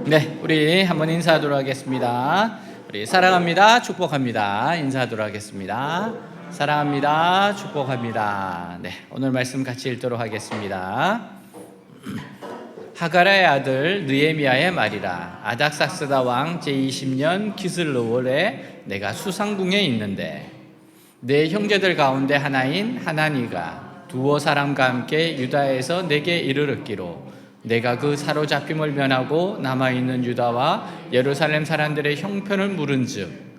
네, 우리 한번 인사하도록 하겠습니다. 우리 사랑합니다, 축복합니다. 인사하도록 하겠습니다. 사랑합니다, 축복합니다. 네, 오늘 말씀 같이 읽도록 하겠습니다. 하가라의 아들 느헤미야의 말이라. 아닥사스다 왕 제20년 기슬르월에 내가 수상궁에 있는데 내 형제들 가운데 하나인 하나니가 두어 사람과 함께 유다에서 내게 이르렀기로 내가 그 사로잡힘을 면하고 남아있는 유다와 예루살렘 사람들의 형편을 물은즉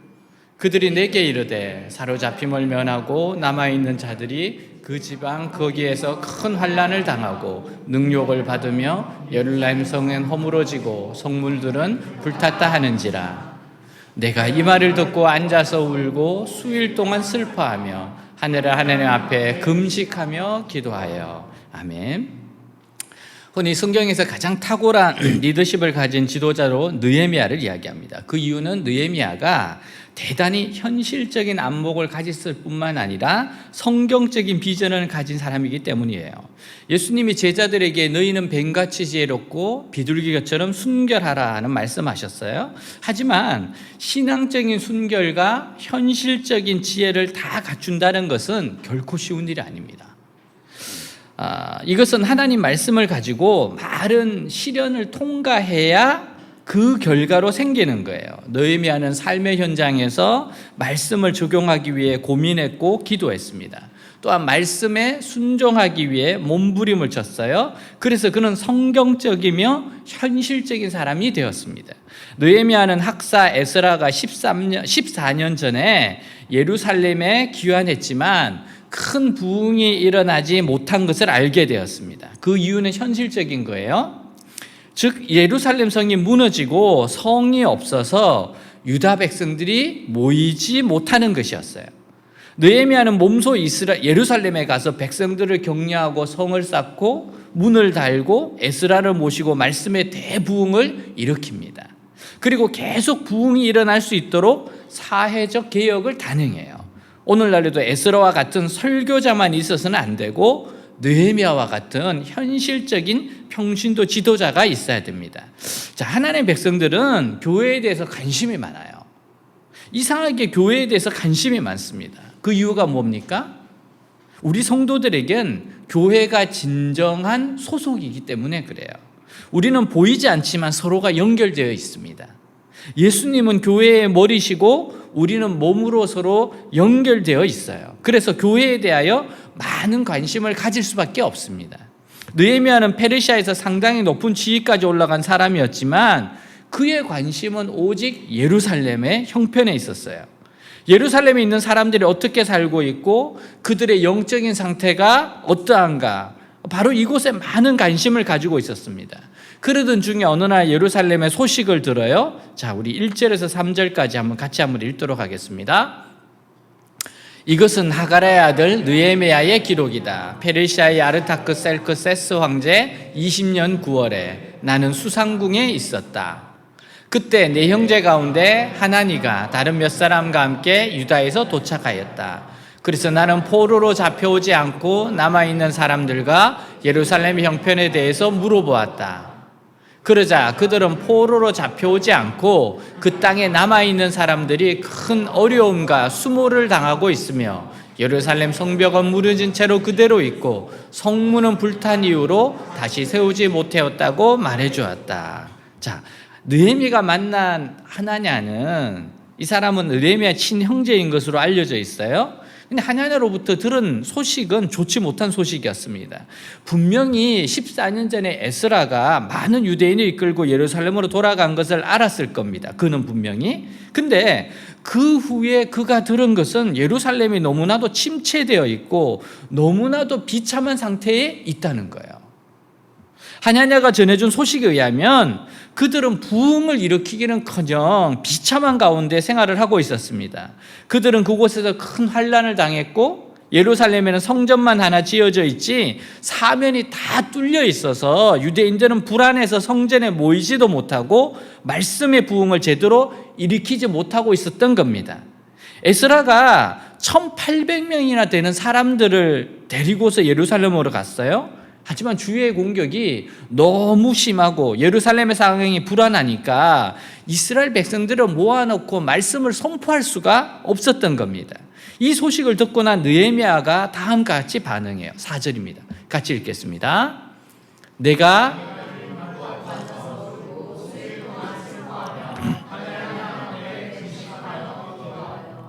그들이 내게 이르되 사로잡힘을 면하고 남아있는 자들이 그 지방 거기에서 큰 환난을 당하고 능욕을 받으며 예루살렘 성은 허물어지고 성물들은 불탔다 하는지라. 내가 이 말을 듣고 앉아서 울고 수일 동안 슬퍼하며 하나님 앞에 금식하며 기도하여. 아멘. 흔히 성경에서 가장 탁월한 리더십을 가진 지도자로 느헤미야를 이야기합니다. 그 이유는 느헤미야가 대단히 현실적인 안목을 가졌을 뿐만 아니라 성경적인 비전을 가진 사람이기 때문이에요. 예수님이 제자들에게 너희는 뱀같이 지혜롭고 비둘기처럼 순결하라는 말씀하셨어요. 하지만 신앙적인 순결과 현실적인 지혜를 다 갖춘다는 것은 결코 쉬운 일이 아닙니다. 이것은 하나님 말씀을 가지고 많은 시련을 통과해야 그 결과로 생기는 거예요. 느헤미야는 삶의 현장에서 말씀을 적용하기 위해 고민했고 기도했습니다. 또한 말씀에 순종하기 위해 몸부림을 쳤어요. 그래서 그는 성경적이며 현실적인 사람이 되었습니다. 느헤미야는 학사 에스라가 14년 전에 예루살렘에 귀환했지만 큰 부흥이 일어나지 못한 것을 알게 되었습니다. 그 이유는 현실적인 거예요. 즉 예루살렘 성이 무너지고 성이 없어서 유다 백성들이 모이지 못하는 것이었어요. 느헤미야는 몸소 예루살렘에 가서 백성들을 격려하고 성을 쌓고 문을 달고 에스라를 모시고 말씀의 대부흥을 일으킵니다. 그리고 계속 부흥이 일어날 수 있도록 사회적 개혁을 단행해요. 오늘날에도 에스라와 같은 설교자만 있어서는 안 되고 느헤미야와 같은 현실적인 평신도 지도자가 있어야 됩니다. 자, 하나님의 백성들은 교회에 대해서 관심이 많아요. 이상하게 교회에 대해서 관심이 많습니다. 그 이유가 뭡니까? 우리 성도들에겐 교회가 진정한 소속이기 때문에 그래요. 우리는 보이지 않지만 서로가 연결되어 있습니다. 예수님은 교회의 머리시고 우리는 몸으로 서로 연결되어 있어요. 그래서 교회에 대하여 많은 관심을 가질 수밖에 없습니다. 느헤미야는 페르시아에서 상당히 높은 지위까지 올라간 사람이었지만 그의 관심은 오직 예루살렘의 형편에 있었어요. 예루살렘에 있는 사람들이 어떻게 살고 있고 그들의 영적인 상태가 어떠한가, 바로 이곳에 많은 관심을 가지고 있었습니다. 그러던 중에 어느 날 예루살렘의 소식을 들어요. 자, 우리 1절에서 3절까지 같이 한번 읽도록 하겠습니다. 이것은 하가라의 아들 느헤미야의 기록이다. 페르시아의 아르타크셀크세스 황제 20년 9월에 나는 수상궁에 있었다. 그때 내 형제 가운데 하나니가 다른 몇 사람과 함께 유다에서 도착하였다. 그래서 나는 포로로 잡혀오지 않고 남아있는 사람들과 예루살렘 형편에 대해서 물어보았다. 그러자 그들은 포로로 잡혀오지 않고 그 땅에 남아있는 사람들이 큰 어려움과 수모를 당하고 있으며 예루살렘 성벽은 무너진 채로 그대로 있고 성문은 불탄 이후로 다시 세우지 못하였다고 말해주었다. 자, 느헤미야가 만난 하나냐는, 이 사람은 느헤미야 친형제인 것으로 알려져 있어요. 근데 하나냐로부터 들은 소식은 좋지 못한 소식이었습니다. 분명히 14년 전에 에스라가 많은 유대인을 이끌고 예루살렘으로 돌아간 것을 알았을 겁니다. 그는 분명히. 근데 그 후에 그가 들은 것은 예루살렘이 너무나도 침체되어 있고 너무나도 비참한 상태에 있다는 거예요. 하나냐가 전해준 소식에 의하면 그들은 부흥을 일으키기는커녕 비참한 가운데 생활을 하고 있었습니다. 그들은 그곳에서 큰 환난을 당했고 예루살렘에는 성전만 하나 지어져 있지 사면이 다 뚫려 있어서 유대인들은 불안해서 성전에 모이지도 못하고 말씀의 부흥을 제대로 일으키지 못하고 있었던 겁니다. 에스라가 1800명이나 되는 사람들을 데리고서 예루살렘으로 갔어요. 하지만 주의 공격이 너무 심하고 예루살렘의 상황이 불안하니까 이스라엘 백성들을 모아놓고 말씀을 선포할 수가 없었던 겁니다. 이 소식을 듣고 난 느헤미야가 다음과 같이 반응해요. 4절입니다. 같이 읽겠습니다. 내가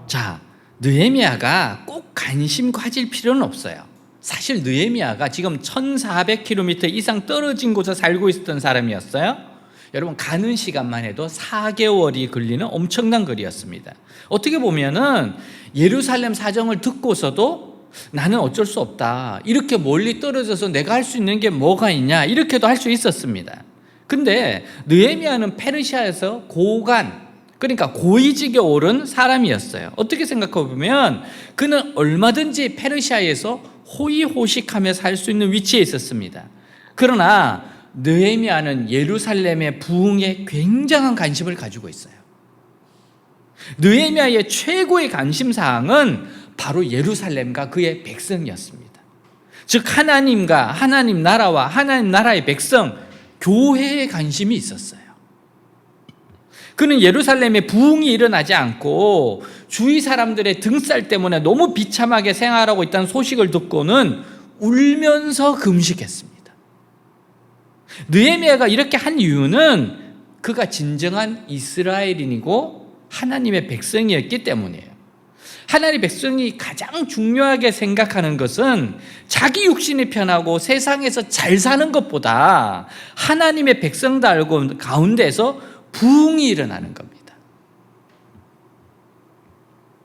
자, 느헤미야가 꼭 관심 가질 필요는 없어요. 사실 느헤미야가 지금 1400km 이상 떨어진 곳에 살고 있었던 사람이었어요. 여러분, 가는 시간만 해도 4개월이 걸리는 엄청난 거리였습니다. 어떻게 보면은 예루살렘 사정을 듣고서도 나는 어쩔 수 없다, 이렇게 멀리 떨어져서 내가 할 수 있는 게 뭐가 있냐, 이렇게도 할 수 있었습니다. 근데 느헤미야는 페르시아에서 고관, 그러니까 고위직에 오른 사람이었어요. 어떻게 생각해 보면 그는 얼마든지 페르시아에서 호의호식하며 살 수 있는 위치에 있었습니다. 그러나 느헤미야는 예루살렘의 부흥에 굉장한 관심을 가지고 있어요. 느헤미야의 최고의 관심사항은 바로 예루살렘과 그의 백성이었습니다. 즉 하나님과 하나님 나라와 하나님 나라의 백성, 교회에 관심이 있었어요. 그는 예루살렘에 부흥이 일어나지 않고 주위 사람들의 등살 때문에 너무 비참하게 생활하고 있다는 소식을 듣고는 울면서 금식했습니다. 느헤미야가 이렇게 한 이유는 그가 진정한 이스라엘인이고 하나님의 백성이었기 때문이에요. 하나님의 백성이 가장 중요하게 생각하는 것은 자기 육신이 편하고 세상에서 잘 사는 것보다 하나님의 백성들 가운데서 부흥이 일어나는 겁니다.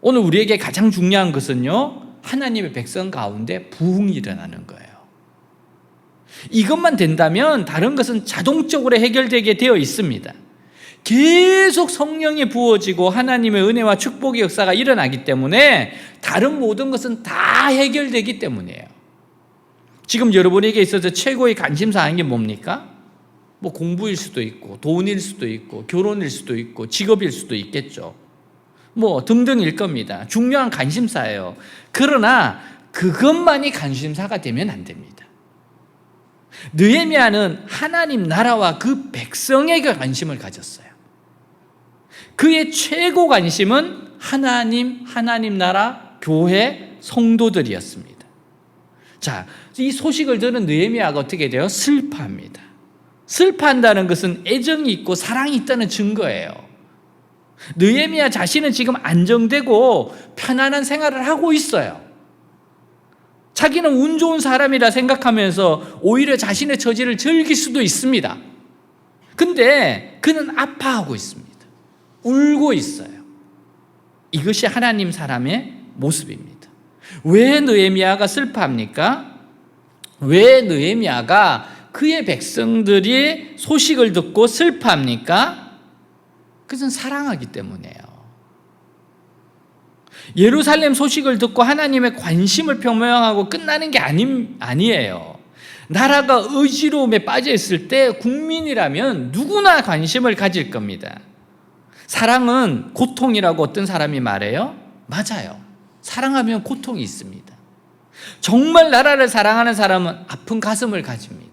오늘 우리에게 가장 중요한 것은요, 하나님의 백성 가운데 부흥이 일어나는 거예요. 이것만 된다면 다른 것은 자동적으로 해결되게 되어 있습니다. 계속 성령이 부어지고 하나님의 은혜와 축복의 역사가 일어나기 때문에 다른 모든 것은 다 해결되기 때문이에요. 지금 여러분에게 있어서 최고의 관심사항이 뭡니까? 뭐 공부일 수도 있고 돈일 수도 있고 결혼일 수도 있고 직업일 수도 있겠죠. 뭐 등등일 겁니다. 중요한 관심사예요. 그러나 그것만이 관심사가 되면 안 됩니다. 느헤미야는 하나님 나라와 그 백성에게 관심을 가졌어요. 그의 최고 관심은 하나님 나라, 교회, 성도들이었습니다. 자, 이 소식을 들은 느헤미야가 어떻게 돼요? 슬퍼합니다. 슬퍼한다는 것은 애정이 있고 사랑이 있다는 증거예요. 느헤미야 자신은 지금 안정되고 편안한 생활을 하고 있어요. 자기는 운 좋은 사람이라 생각하면서 오히려 자신의 처지를 즐길 수도 있습니다. 근데 그는 아파하고 있습니다. 울고 있어요. 이것이 하나님 사람의 모습입니다. 왜 느헤미야가 슬퍼합니까? 왜 느헤미야가 그의 백성들이 소식을 듣고 슬퍼합니까? 그것은 사랑하기 때문이에요. 예루살렘 소식을 듣고 하나님의 관심을 표명하고 끝나는 게 아니에요. 나라가 의지로움에 빠져 있을 때 국민이라면 누구나 관심을 가질 겁니다. 사랑은 고통이라고 어떤 사람이 말해요? 맞아요. 사랑하면 고통이 있습니다. 정말 나라를 사랑하는 사람은 아픈 가슴을 가집니다.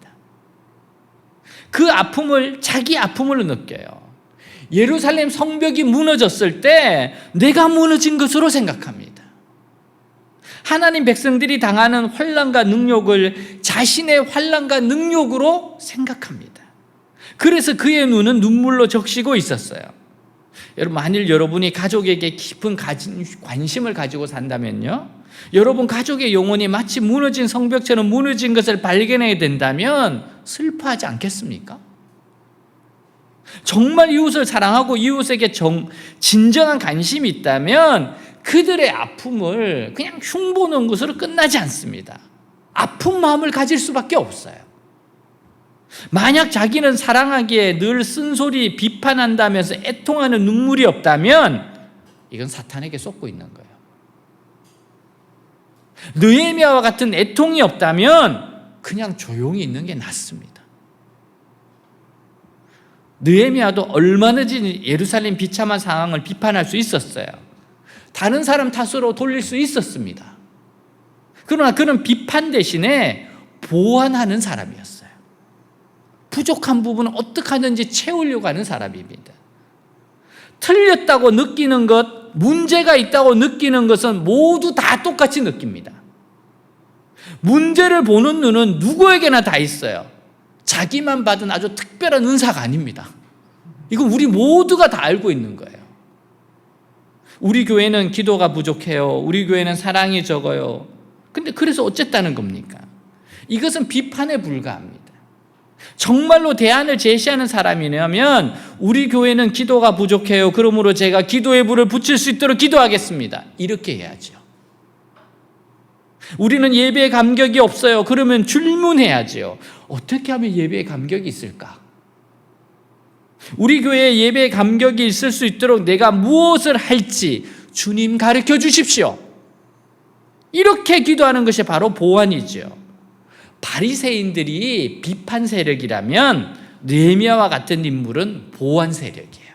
그 아픔을 자기 아픔으로 느껴요. 예루살렘 성벽이 무너졌을 때 내가 무너진 것으로 생각합니다. 하나님 백성들이 당하는 환난과 능욕을 자신의 환난과 능욕으로 생각합니다. 그래서 그의 눈은 눈물로 적시고 있었어요. 여러분, 만일 여러분이 가족에게 깊은 관심을 가지고 산다면요, 여러분 가족의 영혼이 마치 무너진 성벽처럼 무너진 것을 발견하게 된다면 슬퍼하지 않겠습니까? 정말 이웃을 사랑하고 이웃에게 진정한 관심이 있다면 그들의 아픔을 그냥 흉보는 것으로 끝나지 않습니다. 아픈 마음을 가질 수밖에 없어요. 만약 자기는 사랑하기에 늘 쓴소리 비판한다면서 애통하는 눈물이 없다면 이건 사탄에게 쏟고 있는 거예요. 느헤미야와 같은 애통이 없다면 그냥 조용히 있는 게 낫습니다. 느헤미야도 얼마든지 예루살렘 비참한 상황을 비판할 수 있었어요. 다른 사람 탓으로 돌릴 수 있었습니다. 그러나 그는 비판 대신에 보완하는 사람이었어요. 부족한 부분은 어떻게 하든지 채우려고 하는 사람입니다. 틀렸다고 느끼는 것, 문제가 있다고 느끼는 것은 모두 다 똑같이 느낍니다. 문제를 보는 눈은 누구에게나 다 있어요. 자기만 받은 아주 특별한 은사가 아닙니다. 이건 우리 모두가 다 알고 있는 거예요. 우리 교회는 기도가 부족해요. 우리 교회는 사랑이 적어요. 근데 그래서 어쨌다는 겁니까? 이것은 비판에 불과합니다. 정말로 대안을 제시하는 사람이라면 우리 교회는 기도가 부족해요. 그러므로 제가 기도의 불을 붙일 수 있도록 기도하겠습니다. 이렇게 해야죠. 우리는 예배에 감격이 없어요. 그러면 질문해야죠. 어떻게 하면 예배에 감격이 있을까? 우리 교회에 예배에 감격이 있을 수 있도록 내가 무엇을 할지 주님 가르쳐 주십시오. 이렇게 기도하는 것이 바로 보완이죠. 바리새인들이 비판 세력이라면 느헤미야와 같은 인물은 보완 세력이에요.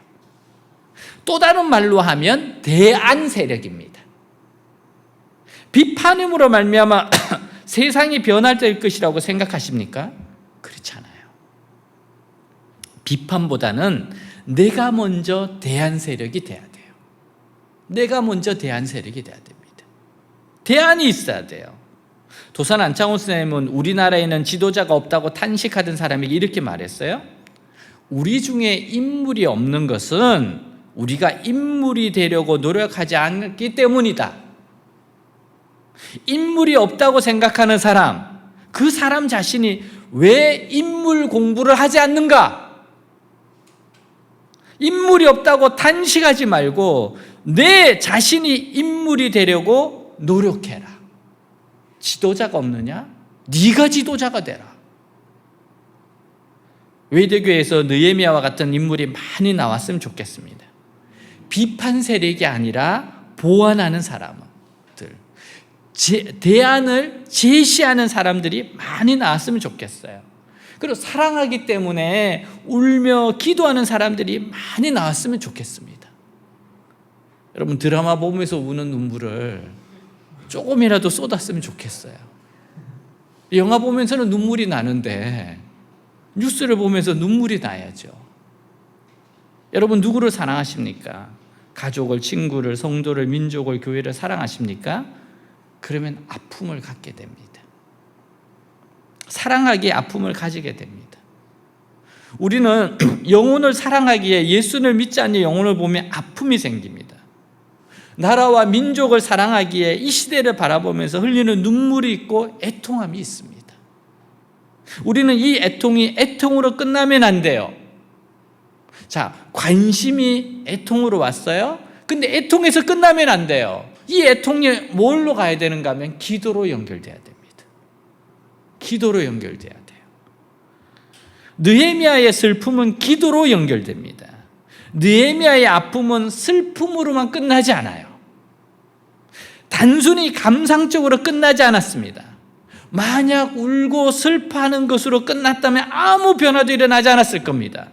또 다른 말로 하면 대안 세력입니다. 비판음으로 말미암아 세상이 변화될 것이라고 생각하십니까? 그렇지 않아요. 비판보다는 내가 먼저 대안 세력이 돼야 돼요. 내가 먼저 대안 세력이 돼야 됩니다. 대안이 있어야 돼요. 도산 안창호 선생님은 우리나라에는 지도자가 없다고 탄식하던 사람에게 이렇게 말했어요. 우리 중에 인물이 없는 것은 우리가 인물이 되려고 노력하지 않기 때문이다. 인물이 없다고 생각하는 사람, 그 사람 자신이 왜 인물 공부를 하지 않는가? 인물이 없다고 탄식하지 말고 내 자신이 인물이 되려고 노력해라. 지도자가 없느냐? 네가 지도자가 되라. 외대교회에서 느헤미야와 같은 인물이 많이 나왔으면 좋겠습니다. 비판 세력이 아니라 보완하는 사람들, 대안을 제시하는 사람들이 많이 나왔으면 좋겠어요. 그리고 사랑하기 때문에 울며 기도하는 사람들이 많이 나왔으면 좋겠습니다. 여러분, 드라마 보면서 우는 눈물을 조금이라도 쏟았으면 좋겠어요. 영화 보면서는 눈물이 나는데 뉴스를 보면서 눈물이 나야죠. 여러분, 누구를 사랑하십니까? 가족을, 친구를, 성도를, 민족을, 교회를 사랑하십니까? 그러면 아픔을 갖게 됩니다. 사랑하기에 아픔을 가지게 됩니다. 우리는 영혼을 사랑하기에 예수를 믿지 않는 영혼을 보면 아픔이 생깁니다. 나라와 민족을 사랑하기에 이 시대를 바라보면서 흘리는 눈물이 있고 애통함이 있습니다. 우리는 이 애통이 애통으로 끝나면 안 돼요. 자, 관심이 애통으로 왔어요. 근데 애통에서 끝나면 안 돼요. 이 애통이 뭘로 가야 되는가 하면 기도로 연결돼야 됩니다. 기도로 연결돼야 돼요. 느헤미야의 슬픔은 기도로 연결됩니다. 느헤미야의 아픔은 슬픔으로만 끝나지 않아요. 단순히 감상적으로 끝나지 않았습니다. 만약 울고 슬퍼하는 것으로 끝났다면 아무 변화도 일어나지 않았을 겁니다.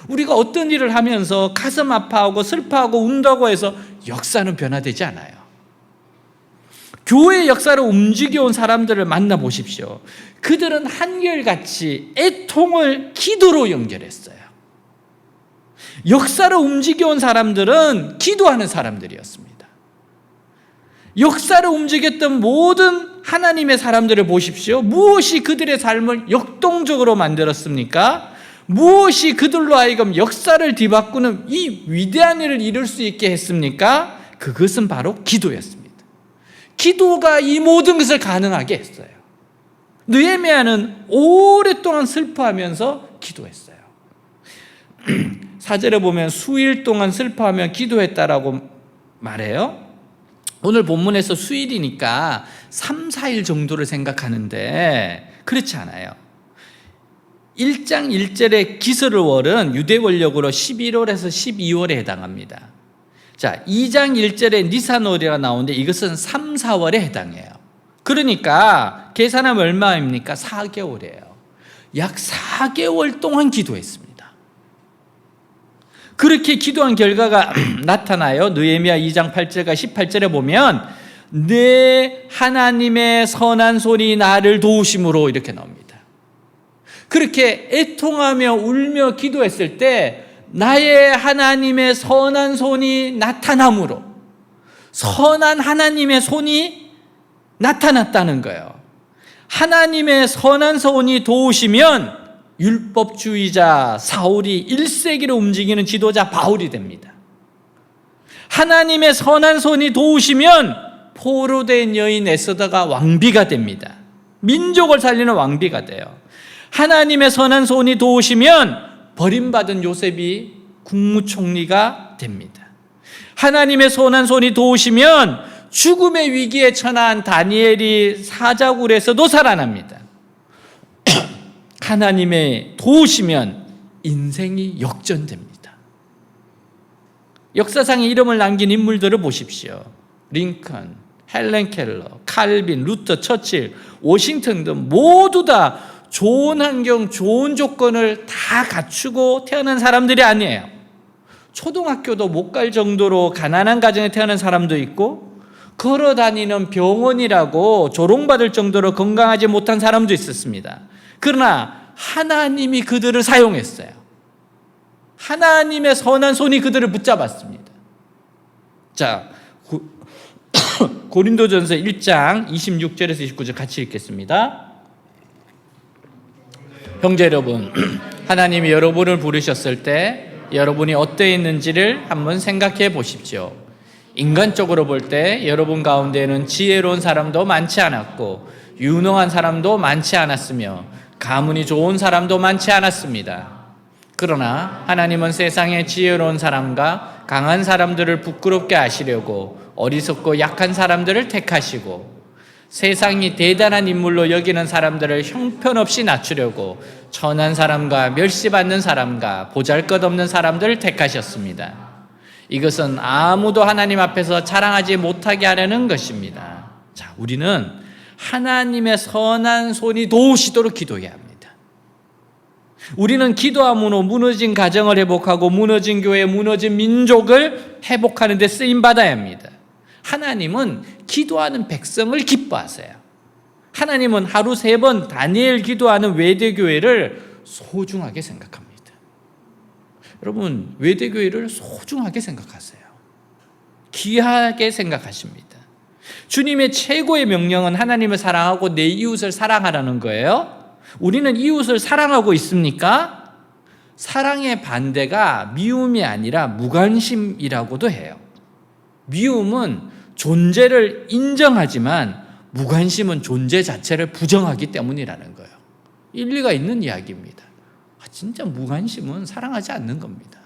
우리가 어떤 일을 하면서 가슴 아파하고 슬퍼하고 운다고 해서 역사는 변화되지 않아요. 교회의 역사를 움직여온 사람들을 만나보십시오. 그들은 한결같이 애통을 기도로 연결했어요. 역사를 움직여온 사람들은 기도하는 사람들이었습니다. 역사를 움직였던 모든 하나님의 사람들을 보십시오. 무엇이 그들의 삶을 역동적으로 만들었습니까? 무엇이 그들로 하여금 역사를 뒤바꾸는 이 위대한 일을 이룰 수 있게 했습니까? 그것은 바로 기도였습니다. 기도가 이 모든 것을 가능하게 했어요. 느헤미야는 오랫동안 슬퍼하면서 기도했어요. 사절에 보면 수일 동안 슬퍼하며 기도했다라고 말해요. 오늘 본문에서 수일이니까 3, 4일 정도를 생각하는데 그렇지 않아요. 1장 1절의 기스르월은 유대월력으로 11월에서 12월에 해당합니다. 자, 2장 1절에 니산월이라 나오는데 이것은 3, 4월에 해당해요. 그러니까 계산하면 얼마입니까? 4개월이에요. 약 4개월 동안 기도했습니다. 그렇게 기도한 결과가 나타나요. 느헤미야 2장 8절과 18절에 보면 내 하나님의 선한 손이 나를 도우심으로 이렇게 나옵니다. 그렇게 애통하며 울며 기도했을 때 나의 하나님의 선한 손이 나타남으로 선한 하나님의 손이 나타났다는 거예요. 하나님의 선한 손이 도우시면 율법주의자 사울이 1세기를 움직이는 지도자 바울이 됩니다. 하나님의 선한 손이 도우시면 포로된 여인 에스더가 왕비가 됩니다. 민족을 살리는 왕비가 돼요. 하나님의 선한 손이 도우시면 버림받은 요셉이 국무총리가 됩니다. 하나님의 선한 손이 도우시면 죽음의 위기에 처한 다니엘이 사자굴에서도 살아납니다. 하나님의 도우시면 인생이 역전됩니다. 역사상에 이름을 남긴 인물들을 보십시오. 링컨, 헬렌 켈러, 칼빈, 루터, 처칠, 워싱턴 등 모두 다 좋은 환경, 좋은 조건을 다 갖추고 태어난 사람들이 아니에요. 초등학교도 못 갈 정도로 가난한 가정에 태어난 사람도 있고 걸어 다니는 병원이라고 조롱받을 정도로 건강하지 못한 사람도 있었습니다. 그러나 하나님이 그들을 사용했어요. 하나님의 선한 손이 그들을 붙잡았습니다. 자, 고린도전서 1장 26절에서 29절 같이 읽겠습니다. 형제 여러분, 하나님이 여러분을 부르셨을 때 여러분이 어떠했는지를 한번 생각해 보십시오. 인간적으로 볼 때 여러분 가운데는 지혜로운 사람도 많지 않았고 유능한 사람도 많지 않았으며 가문이 좋은 사람도 많지 않았습니다. 그러나 하나님은 세상의 지혜로운 사람과 강한 사람들을 부끄럽게 하시려고 어리석고 약한 사람들을 택하시고 세상이 대단한 인물로 여기는 사람들을 형편없이 낮추려고 천한 사람과 멸시받는 사람과 보잘것없는 사람들을 택하셨습니다. 이것은 아무도 하나님 앞에서 자랑하지 못하게 하려는 것입니다. 자, 우리는 하나님의 선한 손이 도우시도록 기도해야 합니다. 우리는 기도함으로 무너진 가정을 회복하고 무너진 교회, 무너진 민족을 회복하는 데 쓰임받아야 합니다. 하나님은 기도하는 백성을 기뻐하세요. 하나님은 하루 3번 다니엘 기도하는 외대교회를 소중하게 생각합니다. 여러분, 외대교회를 소중하게 생각하세요. 귀하게 생각하십니다. 주님의 최고의 명령은 하나님을 사랑하고 내 이웃을 사랑하라는 거예요. 우리는 이웃을 사랑하고 있습니까? 사랑의 반대가 미움이 아니라 무관심이라고도 해요. 미움은 존재를 인정하지만 무관심은 존재 자체를 부정하기 때문이라는 거예요. 일리가 있는 이야기입니다. 진짜 무관심은 사랑하지 않는 겁니다.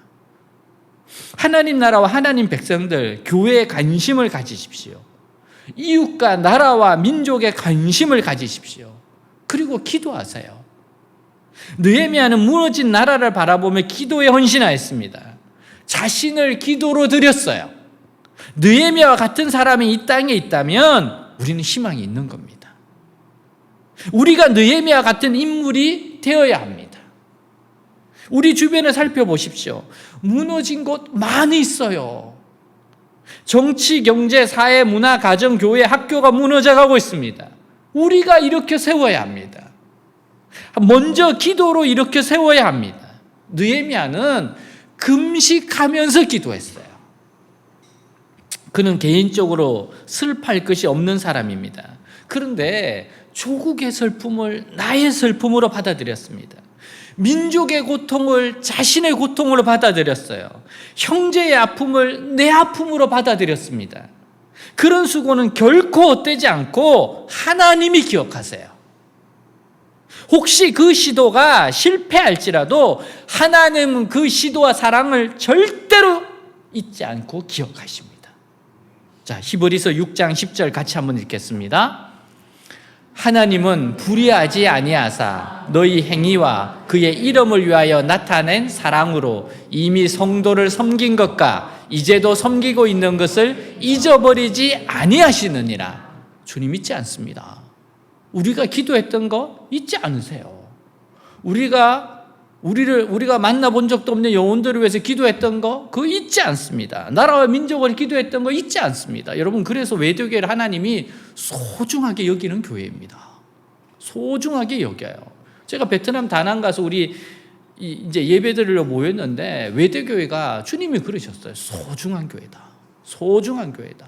하나님 나라와 하나님 백성들, 교회에 관심을 가지십시오. 이웃과 나라와 민족에 관심을 가지십시오. 그리고 기도하세요. 느헤미야는 무너진 나라를 바라보며 기도에 헌신하였습니다. 자신을 기도로 드렸어요. 느헤미야와 같은 사람이 이 땅에 있다면 우리는 희망이 있는 겁니다. 우리가 느헤미야 같은 인물이 되어야 합니다. 우리 주변을 살펴보십시오. 무너진 곳 많이 있어요. 정치, 경제, 사회, 문화, 가정, 교회, 학교가 무너져가고 있습니다. 우리가 이렇게 세워야 합니다. 먼저 기도로 이렇게 세워야 합니다. 느헤미야는 금식하면서 기도했어요. 그는 개인적으로 슬퍼할 것이 없는 사람입니다. 그런데 조국의 슬픔을 나의 슬픔으로 받아들였습니다. 민족의 고통을 자신의 고통으로 받아들였어요. 형제의 아픔을 내 아픔으로 받아들였습니다. 그런 수고는 결코 헛되지 않고 하나님이 기억하세요. 혹시 그 시도가 실패할지라도 하나님은 그 시도와 사랑을 절대로 잊지 않고 기억하십니다. 자, 히브리서 6장 10절 같이 한번 읽겠습니다. 하나님은 불의하지 아니하사 너희 행위와 그의 이름을 위하여 나타낸 사랑으로 이미 성도를 섬긴 것과 이제도 섬기고 있는 것을 잊어버리지 아니하시느니라. 주님 잊지 않습니다. 우리가 기도했던 거 잊지 않으세요. 우리가 우리가 만나본 적도 없는 영혼들을 위해서 기도했던 거 그거 잊지 않습니다. 나라와 민족을 기도했던 거 잊지 않습니다. 여러분, 그래서 외대교회를 하나님이 소중하게 여기는 교회입니다. 소중하게 여겨요. 제가 베트남 다낭 가서 우리 이제 예배드리러 모였는데 외대교회가 주님이 그러셨어요. 소중한 교회다. 소중한 교회다.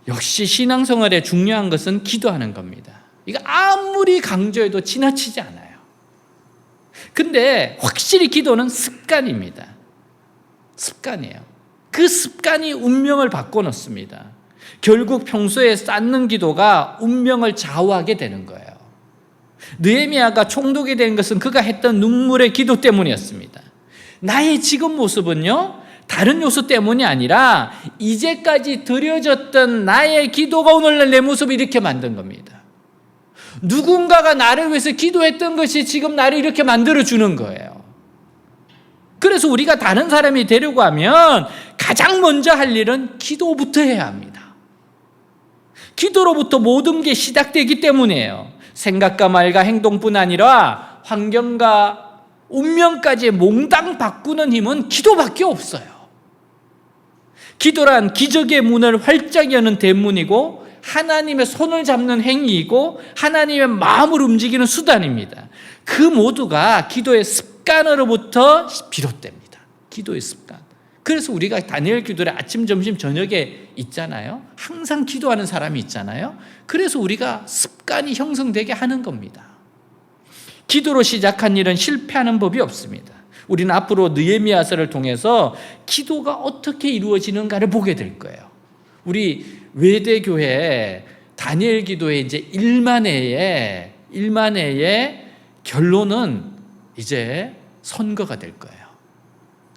역시 신앙생활에 중요한 것은 기도하는 겁니다. 이거 아무리 강조해도 지나치지 않아요. 근데 확실히 기도는 습관입니다. 습관이에요. 그 습관이 운명을 바꿔놓습니다. 결국 평소에 쌓는 기도가 운명을 좌우하게 되는 거예요. 느헤미야가 총독이 된 것은 그가 했던 눈물의 기도 때문이었습니다. 나의 지금 모습은요, 다른 요소 때문이 아니라 이제까지 드려졌던 나의 기도가 오늘날 내 모습을 이렇게 만든 겁니다. 누군가가 나를 위해서 기도했던 것이 지금 나를 이렇게 만들어주는 거예요. 그래서 우리가 다른 사람이 되려고 하면 가장 먼저 할 일은 기도부터 해야 합니다. 기도로부터 모든 게 시작되기 때문이에요. 생각과 말과 행동뿐 아니라 환경과 운명까지 몽땅 바꾸는 힘은 기도밖에 없어요. 기도란 기적의 문을 활짝 여는 대문이고 하나님의 손을 잡는 행위이고 하나님의 마음을 움직이는 수단입니다. 그 모두가 기도의 습관으로부터 비롯됩니다. 기도의 습관. 그래서 우리가 다니엘 기도를 아침, 점심, 저녁에 있잖아요. 항상 기도하는 사람이 있잖아요. 그래서 우리가 습관이 형성되게 하는 겁니다. 기도로 시작한 일은 실패하는 법이 없습니다. 우리는 앞으로 느헤미야서를 통해서 기도가 어떻게 이루어지는가를 보게 될 거예요. 우리 외대교회 다니엘 기도의 이제 1만 해의 결론은 이제 선거가 될 거예요.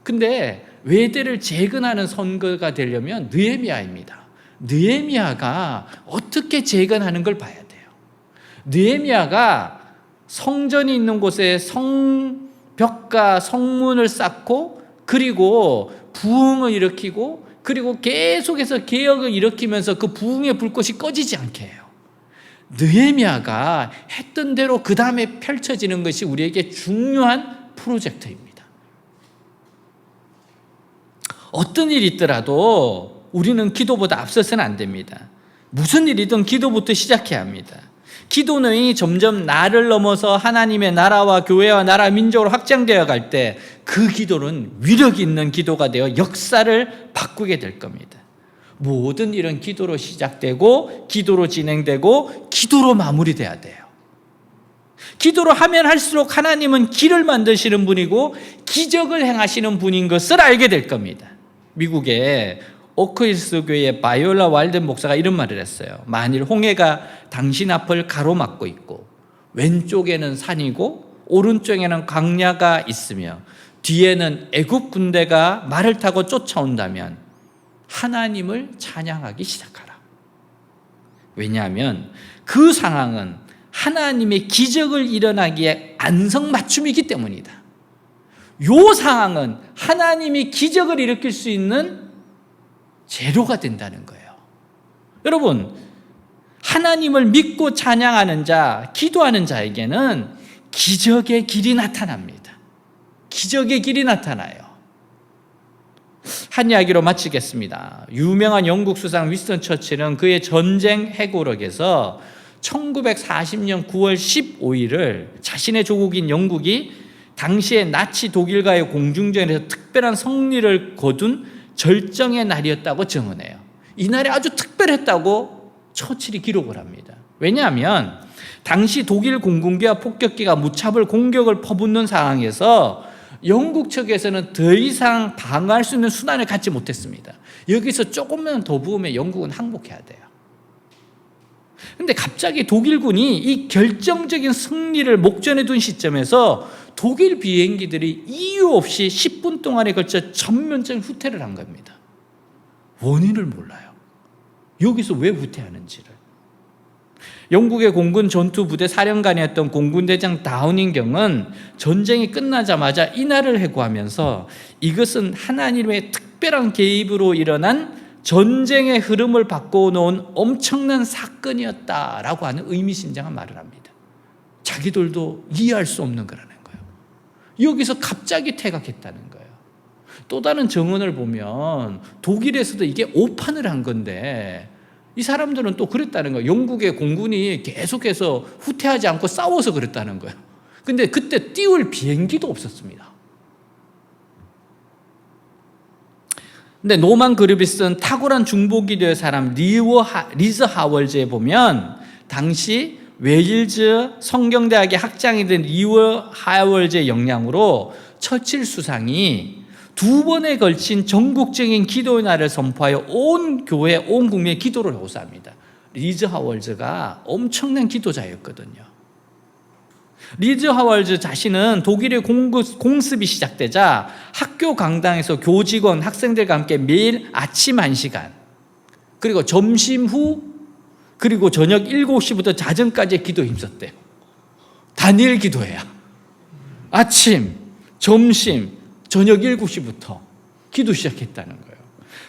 근데 외대를 재건하는 선거가 되려면 느헤미야입니다. 느헤미야가 어떻게 재건하는 걸 봐야 돼요. 느헤미야가 성전이 있는 곳에 성벽과 성문을 쌓고 그리고 부흥을 일으키고 그리고 계속해서 개혁을 일으키면서 그 부흥의 불꽃이 꺼지지 않게 해요. 느헤미야가 했던 대로 그 다음에 펼쳐지는 것이 우리에게 중요한 프로젝트입니다. 어떤 일이 있더라도 우리는 기도보다 앞서서는 안 됩니다. 무슨 일이든 기도부터 시작해야 합니다. 기도는 점점 나를 넘어서 하나님의 나라와 교회와 나라 민족으로 확장되어 갈 때 그 기도는 위력 있는 기도가 되어 역사를 바꾸게 될 겁니다. 모든 일은 기도로 시작되고 기도로 진행되고 기도로 마무리돼야 돼요. 기도로 하면 할수록 하나님은 길을 만드시는 분이고 기적을 행하시는 분인 것을 알게 될 겁니다. 미국의 오크힐스 교회의 바이올라 와일든 목사가 이런 말을 했어요. 만일 홍해가 당신 앞을 가로막고 있고 왼쪽에는 산이고 오른쪽에는 광야가 있으며 뒤에는 애굽 군대가 말을 타고 쫓아온다면 하나님을 찬양하기 시작하라. 왜냐하면 그 상황은 하나님의 기적을 일어나기에 안성맞춤이기 때문이다. 이 상황은 하나님이 기적을 일으킬 수 있는 재료가 된다는 거예요. 여러분, 하나님을 믿고 찬양하는 자, 기도하는 자에게는 기적의 길이 나타납니다. 기적의 길이 나타나요. 한 이야기로 마치겠습니다. 유명한 영국 수상 윈스턴 처칠은 그의 전쟁 해고록에서 1940년 9월 15일을 자신의 조국인 영국이 당시에 나치 독일과의 공중전에서 특별한 승리를 거둔 절정의 날이었다고 증언해요. 이 날이 아주 특별했다고 처칠이 기록을 합니다. 왜냐하면 당시 독일 공군기와 폭격기가 무차별 공격을 퍼붓는 상황에서 영국 측에서는 더 이상 방어할 수 있는 수단을 갖지 못했습니다. 여기서 조금만 더 부으면 영국은 항복해야 돼요. 그런데 갑자기 독일군이 이 결정적인 승리를 목전에 둔 시점에서 독일 비행기들이 이유 없이 10분 동안에 걸쳐 전면적인 후퇴를 한 겁니다. 원인을 몰라요. 여기서 왜 후퇴하는지를. 영국의 공군 전투부대 사령관이었던 공군대장 다우닝경은 전쟁이 끝나자마자 이날을 회고하면서 이것은 하나님의 특별한 개입으로 일어난 전쟁의 흐름을 바꿔놓은 엄청난 사건이었다라고 하는 의미심장한 말을 합니다. 자기들도 이해할 수 없는 거라는 거예요. 여기서 갑자기 퇴각했다는 거예요. 또 다른 정언을 보면 독일에서도 이게 오판을 한 건데 이 사람들은 또 그랬다는 거예요. 영국의 공군이 계속해서 후퇴하지 않고 싸워서 그랬다는 거예요. 근데 그때 띄울 비행기도 없었습니다. 근데 노만 그룹이 쓴 탁월한 중보기도의 사람 리즈 하월즈에 보면 당시 웨일즈 성경대학의 학장이 된 리즈 하월즈의 영향으로 처칠 수상이 2번에 걸친 전국적인 기도의 날을 선포하여 온 교회, 온 국민의 기도를 호소합니다. 리즈 하월즈가 엄청난 기도자였거든요. 리즈 하월즈 자신은 독일의 공습이 시작되자 학교 강당에서 교직원, 학생들과 함께 매일 아침 1시간, 그리고 점심 후, 그리고 저녁 7시부터 자정까지의 기도에 힘썼대요. 다니엘 기도회야. 아침, 점심, 저녁 7시부터 기도 시작했다는 거예요.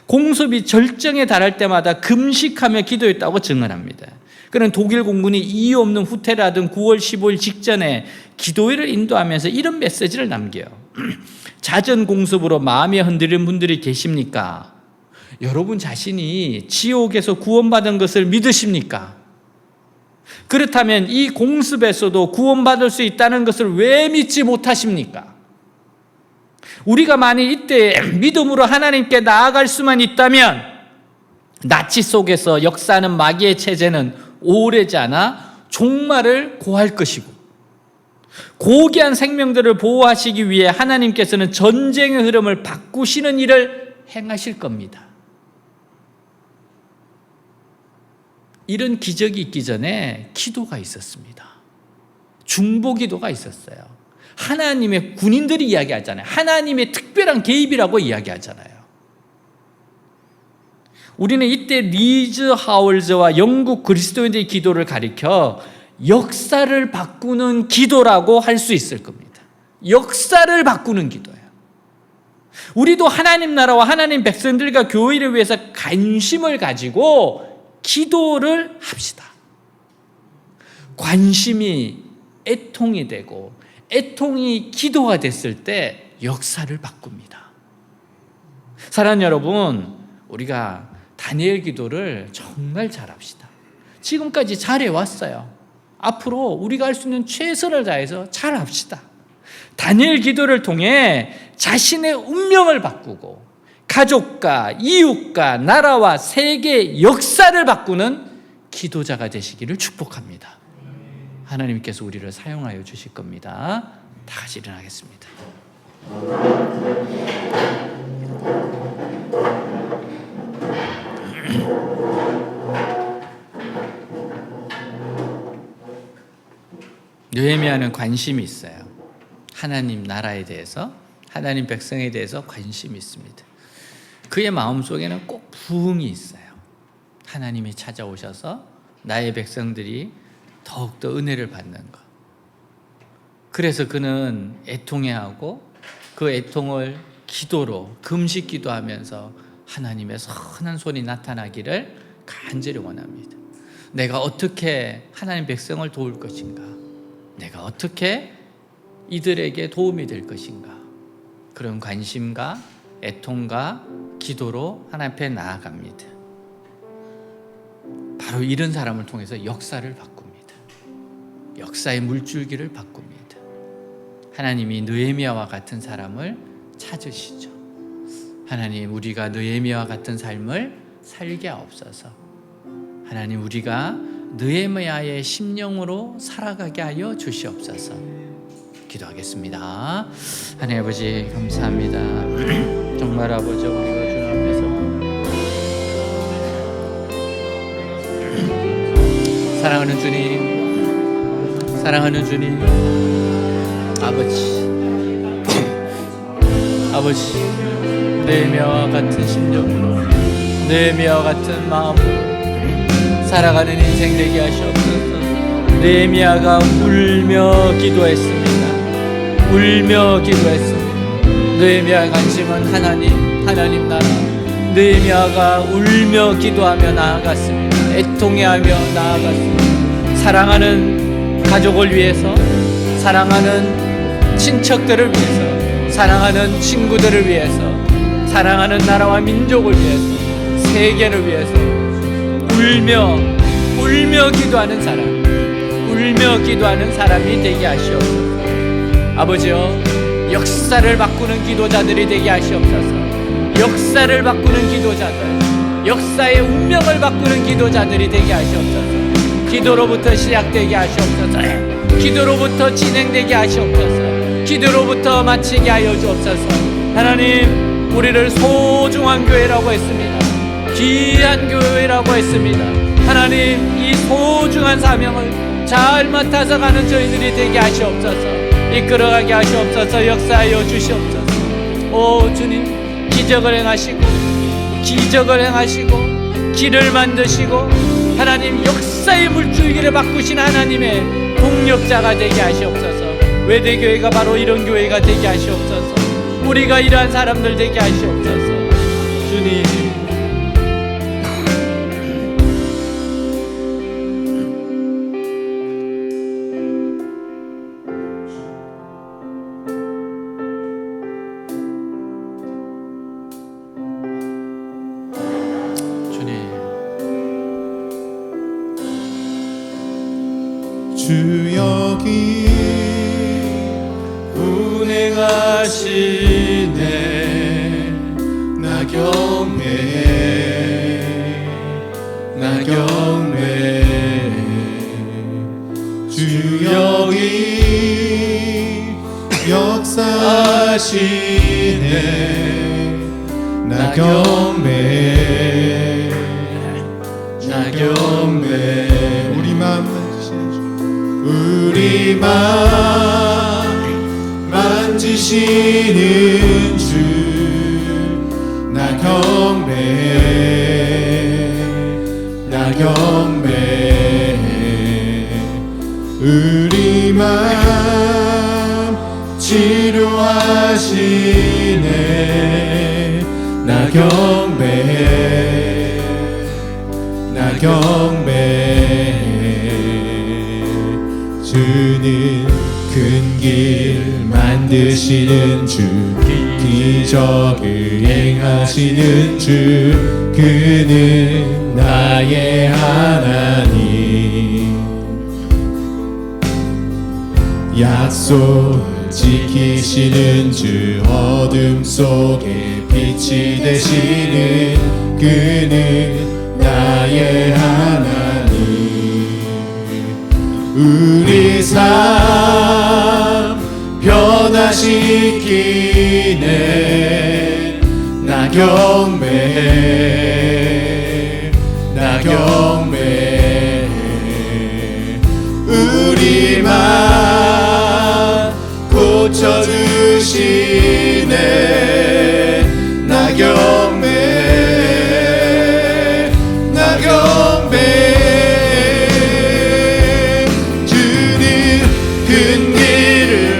공습이 절정에 달할 때마다 금식하며 기도했다고 증언합니다. 그는 독일 공군이 이유 없는 후퇴를 하던 9월 15일 직전에 기도회를 인도하면서 이런 메시지를 남겨요. 자전 공습으로 마음이 흔들린 분들이 계십니까? 여러분 자신이 지옥에서 구원받은 것을 믿으십니까? 그렇다면 이 공습에서도 구원받을 수 있다는 것을 왜 믿지 못하십니까? 우리가 만일 이때 믿음으로 하나님께 나아갈 수만 있다면 나치 속에서 역사하는 마귀의 체제는 오래지 않아 종말을 고할 것이고, 고귀한 생명들을 보호하시기 위해 하나님께서는 전쟁의 흐름을 바꾸시는 일을 행하실 겁니다. 이런 기적이 있기 전에 기도가 있었습니다. 중보기도가 있었어요. 하나님의 군인들이 이야기하잖아요. 하나님의 특별한 개입이라고 이야기하잖아요. 우리는 이때 리즈 하월즈와 영국 그리스도인들의 기도를 가리켜 역사를 바꾸는 기도라고 할 수 있을 겁니다. 역사를 바꾸는 기도예요. 우리도 하나님 나라와 하나님 백성들과 교회를 위해서 관심을 가지고 기도를 합시다. 관심이 애통이 되고 애통이 기도가 됐을 때 역사를 바꿉니다. 사랑하는 여러분, 우리가 다니엘 기도를 정말 잘합시다. 지금까지 잘해왔어요. 앞으로 우리가 할 수 있는 최선을 다해서 잘합시다. 다니엘 기도를 통해 자신의 운명을 바꾸고 가족과 이웃과 나라와 세계의 역사를 바꾸는 기도자가 되시기를 축복합니다. 하나님께서 우리를 사용하여 주실 겁니다. 다 같이 일어나겠습니다. 느헤미야는 관심이 있어요. 하나님 나라에 대해서, 하나님 백성에 대해서 관심이 있습니다. 그의 마음속에는 꼭 부흥이 있어요. 하나님이 찾아오셔서 나의 백성들이 더욱더 은혜를 받는 것. 그래서 그는 애통해하고 그 애통을 기도로 금식 기도하면서 하나님의 선한 손이 나타나기를 간절히 원합니다. 내가 어떻게 하나님 백성을 도울 것인가? 내가 어떻게 이들에게 도움이 될 것인가? 그런 관심과 애통과 기도로 하나님 앞에 나아갑니다. 바로 이런 사람을 통해서 역사를 바꿉니다. 역사의 물줄기를 바꿉니다. 하나님이 느헤미야와 같은 사람을 찾으시죠. 하나님, 우리가 느헤미야와 같은 삶을 살게 하옵소서. 하나님, 우리가 느헤미야의 심령으로 살아가게 하여 주시옵소서. 기도하겠습니다. 하나님 아버지, 감사합니다. 정말 아버지, 우리가 주님 앞에서 사랑하는 주님, 사랑하는 주님, 아버지, 느헤미야와 같은 심령으로, 느헤미야와 같은 마음으로 살아가는 인생 되게 하시옵소서. 느헤미야가 울며 기도했습니다. 울며 기도했습니다. 느헤미야의 관심은 하나님 나라. 느헤미야가 울며 기도하며 나아갔습니다. 애통해하며 나아갔습니다. 사랑하는 가족을 위해서, 사랑하는 친척들을 위해서, 사랑하는 친구들을 위해서, 사랑하는 나라와 민족을 위해서, 세계를 위해서 울며 기도하는 사람, 울며 기도하는 사람이 되게 하시옵소서. 아버지여, 역사를 바꾸는 기도자들이 되게 하시옵소서. 역사를 바꾸는 기도자들, 역사의 운명을 바꾸는 기도자들이 되게 하시옵소서. 기도로부터 시작되게 하시옵소서. 기도로부터 진행되게 하시옵소서. 기도로부터 마치게 하여 주옵소서. 하나님, 우리를 소중한 교회라고 했습니다. 귀한 교회라고 했습니다. 하나님, 이 소중한 사명을 잘 맡아서 가는 저희들이 되게 하시옵소서. 이끌어가게 하시옵소서. 역사하여 주시옵소서. 오 주님, 기적을 행하시고 길을 만드시고 하나님, 역사의 물줄기를 바꾸신 하나님의 동력자가 되게 하시옵소서. 외대교회가 바로 이런 교회가 되게 하시옵소서. 우리가 이러한 사람들 되게 하시옵소서. 주님, 주 여기 운행하시네. 나 경배해 주 여기 역사하시네. 나 경배해 우리 마음 우리 맘 만지시는 주, 나 경배해 우리 맘 치료하시네. 나 경배해 주는 큰 길 만드시는 주, 기적을 행하시는 주, 그는 나의 하나님. 약속 지키시는 주, 어둠 속에 빛이 되시는 그는 나의 하나님. 우리 삶 변화시키네. 나 경배해 우리 맘 고쳐주시네. 나 경배해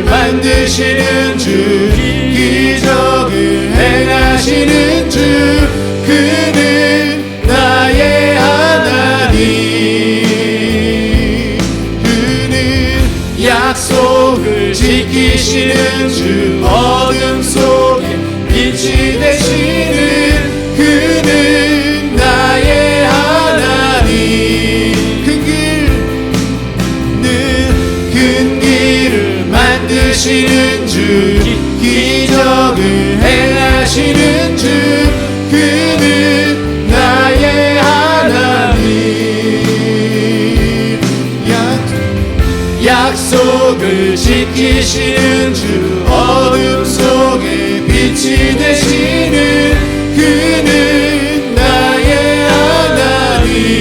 만드시는 주, 기적을 행하시는 주, 그는 나의 하나님. 그는 약속을 지키시는 주, 어둠 속에 빛이 되시는 그는 나의 하나님. 큰 길을 만드시는 주, 기적을 행하시는 주, 그는 나의 하나님. 약속을 지키시는 주, 어둠 속에 빛이 되시는 그는 나의 하나님.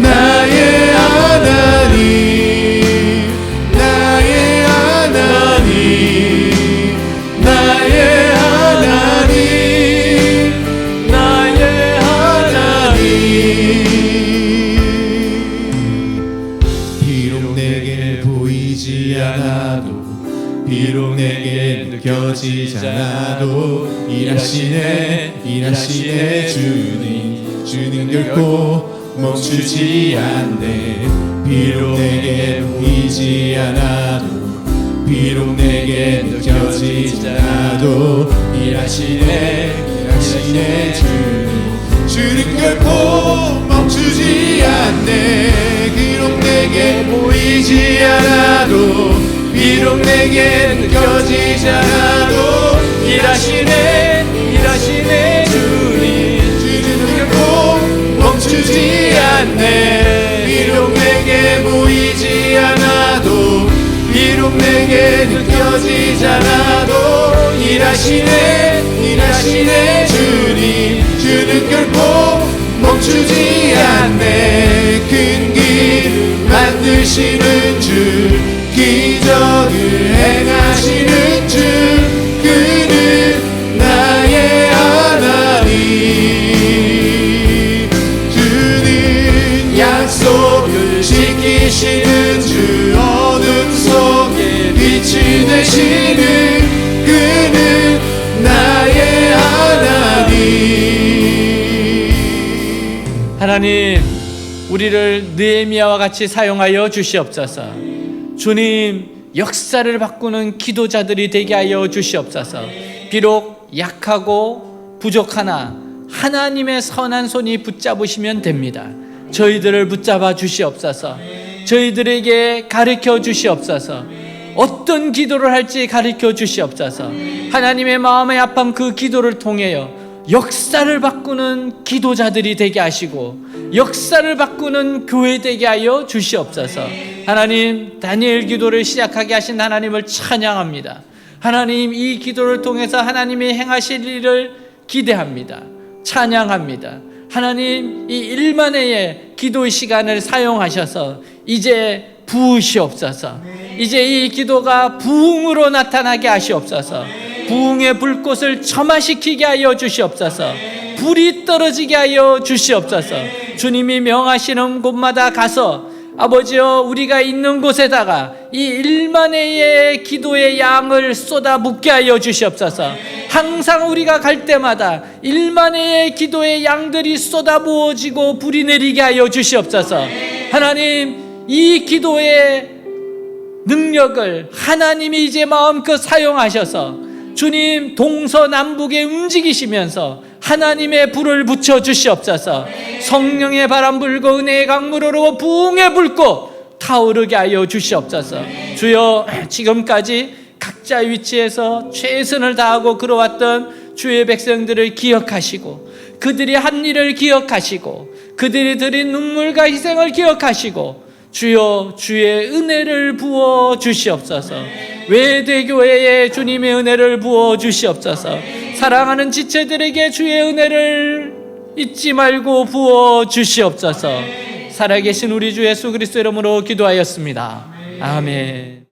나의 하나님, 나의 하나님, 나의 하나님, 나의 하나님. 비록 내게 보이지 않아도, 비록 내게 느껴지지 않아도, 일하시네 주님, 주는 결코 멈추지 않네. 비록 내게 보이지 않아도 비록 내게 느껴지지 않아도 일하시네 주는 결코 멈추지 않네. 비록 내게 보이지 않아도 비록 내게 느껴지지 않아도 일하시네 주는 결코 멈추지 않네. 비록 내게 보이지 않아도 비록 내게 느껴지지 않아도 일하시네 주는 결코 멈추지 않네. 큰 길 만드시는 주 기적을 행하시는 주 그는 나의 하나님. 주는 약속을 지키시는 주 어둠 속에 빛이 되시는 그는 나의 하나님. 하나님, 우리를 느헤미야와 같이 사용하여 주시옵소서. 주님, 역사를 바꾸는 기도자들이 되게 하여 주시옵소서. 비록 약하고 부족하나 하나님의 선한 손이 붙잡으시면 됩니다. 저희들을 붙잡아 주시옵소서. 저희들에게 가르쳐 주시옵소서. 어떤 기도를 할지 가르쳐 주시옵소서. 하나님의 마음에 아픈 그 기도를 통하여 역사를 바꾸는 기도자들이 되게 하시고 역사를 바꾸는 교회 되게 하여 주시옵소서. 하나님, 다니엘 기도를 시작하게 하신 하나님을 찬양합니다. 하나님, 이 기도를 통해서 하나님이 행하실 일을 기대합니다. 찬양합니다. 하나님, 이 일만의 기도의 시간을 사용하셔서 이제 부으시옵소서. 이제 이 기도가 부흥으로 나타나게 하시옵소서. 부흥의 불꽃을 점화시키게 하여 주시옵소서. 불이 떨어지게 하여 주시옵소서. 주님이 명하시는 곳마다 가서 아버지여, 우리가 있는 곳에다가 이 1만회의 기도의 양을 쏟아붓게 하여 주시옵소서. 항상 우리가 갈 때마다 1만회의 기도의 양들이 쏟아부어지고 불이 내리게 하여 주시옵소서. 하나님, 이 기도의 능력을 하나님이 이제 마음껏 사용하셔서 주님, 동서남북에 움직이시면서 하나님의 불을 붙여 주시옵소서. 성령의 바람 불고 은혜의 강물으로 부흥의 불꽃 타오르게 하여 주시옵소서. 주여, 지금까지 각자 위치에서 최선을 다하고 걸어왔던 주의 백성들을 기억하시고 그들이 한 일을 기억하시고 그들이 드린 눈물과 희생을 기억하시고 주여, 주의 은혜를 부어 주시옵소서. 외대교회에 주님의 은혜를 부어 주시옵소서. 사랑하는 지체들에게 주의 은혜를 잊지 말고 부어 주시옵소서. 살아계신 우리 주 예수 그리스도 이름으로 기도하였습니다. 아멘.